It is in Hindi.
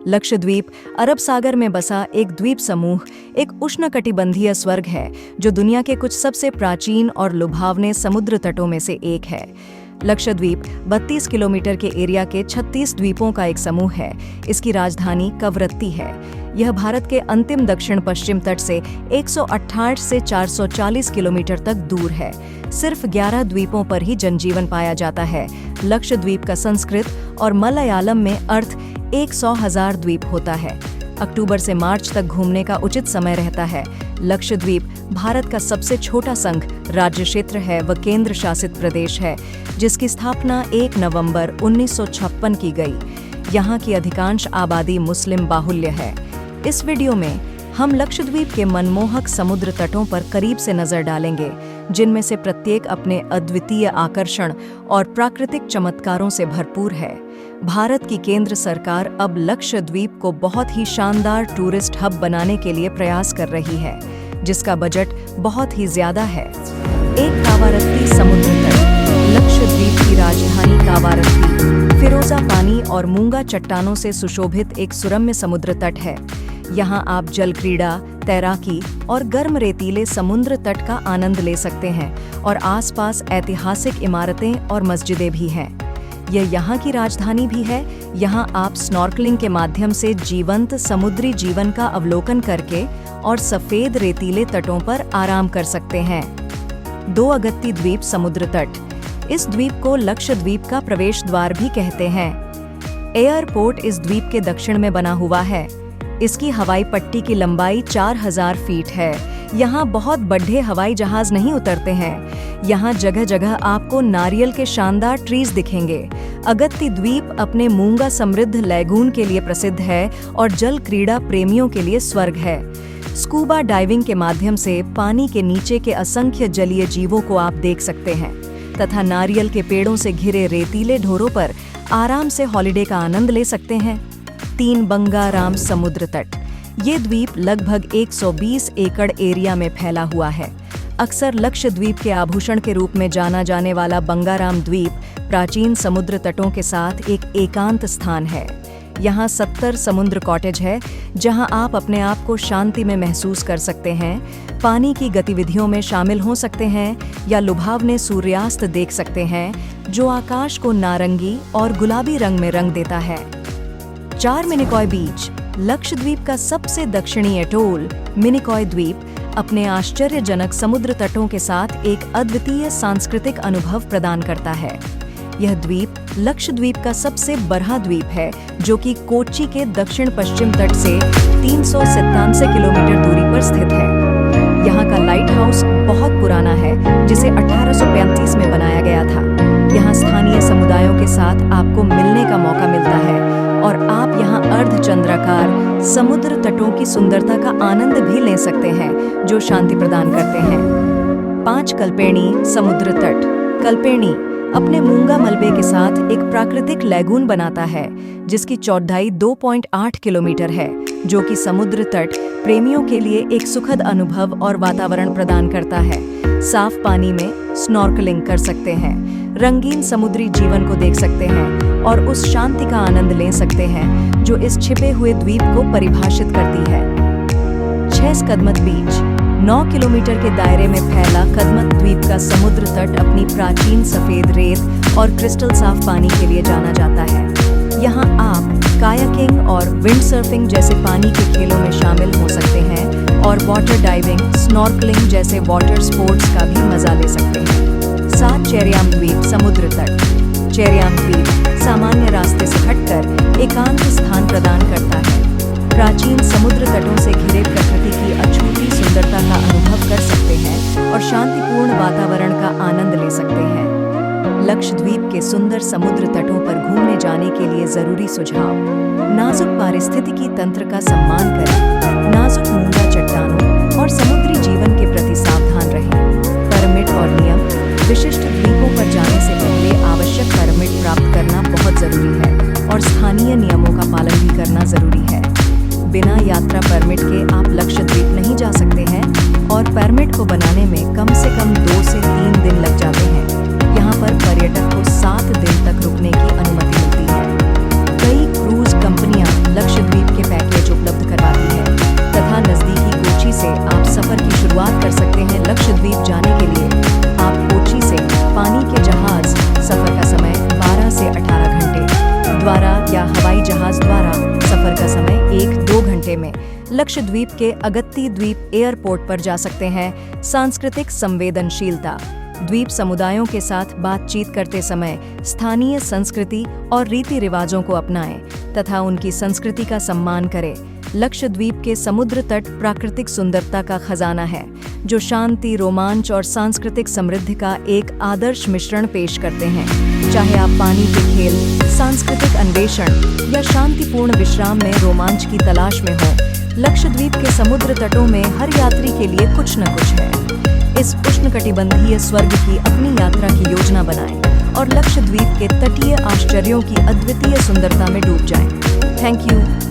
लक्षद्वीप अरब सागर में बसा एक द्वीप समूह एक उष्णकटिबंधीय स्वर्ग है जो दुनिया के कुछ सबसे प्राचीन और लुभावने समुद्र तटों में से एक है। लक्षद्वीप 32 किलोमीटर के एरिया के 36 द्वीपों का एक समूह है। इसकी राजधानी कवरत्ती है। यह भारत के अंतिम दक्षिण पश्चिम तट से 168 से 440 किलोमीटर तक दूर है। सिर्फ 11 द्वीपों पर ही जनजीवन पाया जाता है। लक्षद्वीप का संस्कृत और मलयालम में अर्थ 100,000 द्वीप होता है। अक्टूबर से मार्च तक घूमने का उचित समय रहता है। लक्षद्वीप भारत का सबसे छोटा संघ राज्य क्षेत्र है व केंद्र शासित प्रदेश है, जिसकी स्थापना 1 नवंबर 1956 की गई। यहाँ की अधिकांश आबादी मुस्लिम बाहुल्य है। इस वीडियो में हम लक्षद्वीप के मनमोहक समुद्र तटों पर करीब से नजर डालेंगे, जिनमें से प्रत्येक अपने अद्वितीय आकर्षण और प्राकृतिक चमत्कारों से भरपूर है। भारत की केंद्र सरकार अब लक्षद्वीप को बहुत ही शानदार टूरिस्ट हब बनाने के लिए प्रयास कर रही है, जिसका बजट बहुत ही ज्यादा है। एक कावारत्ती समुद्र तट। लक्षद्वीप की राजधानी कावारत्ती फिरोजा पानी और मूंगा चट्टानों से सुशोभित एक सुरम्य समुद्र तट है। यहाँ आप जल क्रीड़ा, तैराकी और गर्म रेतीले समुद्र तट का आनंद ले सकते हैं और आसपास ऐतिहासिक इमारतें और मस्जिदें भी हैं। यह यहाँ की राजधानी भी है। यहाँ आप स्नॉर्कलिंग के माध्यम से जीवंत समुद्री जीवन का अवलोकन करके और सफेद रेतीले तटों पर आराम कर सकते हैं। 2 अगत्ती द्वीप समुद्र तट। इस द्वीप को लक्षद्वीप का प्रवेश द्वार भी कहते हैं। एयरपोर्ट इस द्वीप के दक्षिण में बना हुआ है। इसकी हवाई पट्टी की लंबाई 4000 फीट है। यहाँ बहुत बड़े हवाई जहाज नहीं उतरते हैं। यहाँ जगह जगह आपको नारियल के शानदार ट्रीज दिखेंगे। अगत्ती द्वीप अपने मूंगा समृद्ध लैगून के लिए प्रसिद्ध है और जल क्रीड़ा प्रेमियों के लिए स्वर्ग है। स्कूबा डाइविंग के माध्यम से पानी के नीचे के असंख्य जलीय जीवों को आप देख सकते हैं तथा नारियल के पेड़ों से घिरे रेतीले ढोरों पर आराम से हॉलिडे का आनंद ले सकते हैं। 3 बंगाराम समुद्र तट। ये द्वीप लगभग 120 एकड़ एरिया में फैला हुआ है। अक्सर लक्षद्वीप के आभूषण के रूप में जाना जाने वाला बंगाराम द्वीप प्राचीन समुद्र तटों के साथ एक एकांत स्थान है। यहाँ 70 समुद्र कॉटेज है, जहाँ आप अपने आप को शांति में महसूस कर सकते हैं, पानी की गतिविधियों में शामिल हो सकते हैं या लुभावने सूर्यास्त देख सकते हैं, जो आकाश को नारंगी और गुलाबी रंग में रंग देता है। 4 मिनिकॉय बीच। लक्षद्वीप का सबसे दक्षिणी एटोल मिनिकॉय द्वीप अपने आश्चर्यजनक समुद्र तटों के साथ एक अद्वितीय सांस्कृतिक अनुभव प्रदान करता है। यह द्वीप लक्षद्वीप का सबसे बड़ा द्वीप है, जो कि कोच्चि के दक्षिण पश्चिम तट से 397 किलोमीटर दूरी पर स्थित है। यहाँ का लाइट हाउस बहुत पुराना है, जिसे 1835 में बनाया गया था। यहाँ स्थानीय समुदायों के साथ आपको मिलने का मौका मिलता है और आप यहाँ अर्धचंद्राकार समुद्र तटों की सुंदरता का आनंद भी ले सकते हैं, जो शांति प्रदान करते हैं। 5 कल्पेनी समुद्र तट। कल्पेनी अपने मूंगा मलबे के साथ एक प्राकृतिक लैगून बनाता है, जिसकी चौड़ाई 2.8 किलोमीटर है, जो कि समुद्र तट प्रेमियों के लिए एक सुखद अनुभव और वातावरण प्रदान करता है। साफ पानी में स्नॉर्कलिंग कर सकते हैं, रंगीन समुद्री जीवन को देख सकते हैं और उस शांति का आनंद ले सकते हैं जो इस छिपे हुए द्वीप को परिभाषित करती है। 6 कदमत बीच। 9 किलोमीटर के दायरे में फैला कदमत द्वीप का समुद्र तट अपनी प्राचीन सफेद रेत और क्रिस्टल साफ पानी के लिए जाना जाता है। यहाँ आप कायाकिंग और विंडसर्फिंग जैसे पानी के खेलों में शामिल हो सकते हैं और वाटर डाइविंग, स्नॉर्कलिंग जैसे वाटर स्पोर्ट्स का भी मजा ले सकते हैं। 7 चेरियाम द्वीप समुद्र तट। चेरियाम द्वीप सामान्य रास्ते से हटकर एकांत स्थान प्रदान करता है। प्राचीन समुद्र तटों से घिरे प्रकृति की अछूती सुंदरता का अनुभव कर सकते हैं और शांतिपूर्ण वातावरण का आनंद ले सकते हैं। लक्षद्वीप के सुंदर समुद्र तटों पर घूमने जाने के लिए जरूरी सुझाव। नाजुक पारिस्थितिकी तंत्र का सम्मान करें, नाजुक मूंगा चट्टानों और समुद्री जीवन के प्रति सावधान रहें। परमिट और नियम। विशिष्ट द्वीपों पर जाने से पहले आवश्यक परमिट प्राप्त करना बहुत जरूरी है और स्थानीय नियमों का पालन भी करना जरूरी है। बिना यात्रा परमिट के आप लक्षद्वीप नहीं जा सकते हैं और परमिट को बनाने में कम से कम 2 से 3 दिन लग जाते हैं। यहाँ पर पर्यटक को 7 दिन तक रुकने की अनुमति मिलती है। कई क्रूज कंपनियां लक्षद्वीप कैफे में। लक्षद्वीप के अगत्ती द्वीप एयरपोर्ट पर जा सकते हैं। सांस्कृतिक संवेदनशीलता। द्वीप समुदायों के साथ बातचीत करते समय स्थानीय संस्कृति और रीति रिवाजों को अपनाएं तथा उनकी संस्कृति का सम्मान करें। लक्षद्वीप के समुद्र तट प्राकृतिक सुंदरता का खजाना है, जो शांति, रोमांच और सांस्कृतिक समृद्धि का एक आदर्श मिश्रण पेश करते हैं। चाहे आप पानी के खेल, सांस्कृतिक अन्वेषण या शांतिपूर्ण विश्राम में रोमांच की तलाश में हो, लक्षद्वीप के समुद्र तटों में हर यात्री के लिए कुछ न कुछ है। इस उष्णकटिबंधीय स्वर्ग की अपनी यात्रा की योजना बनाएं और लक्षद्वीप के तटीय आश्चर्यों की अद्वितीय सुंदरता में डूब जाएं। Thank you.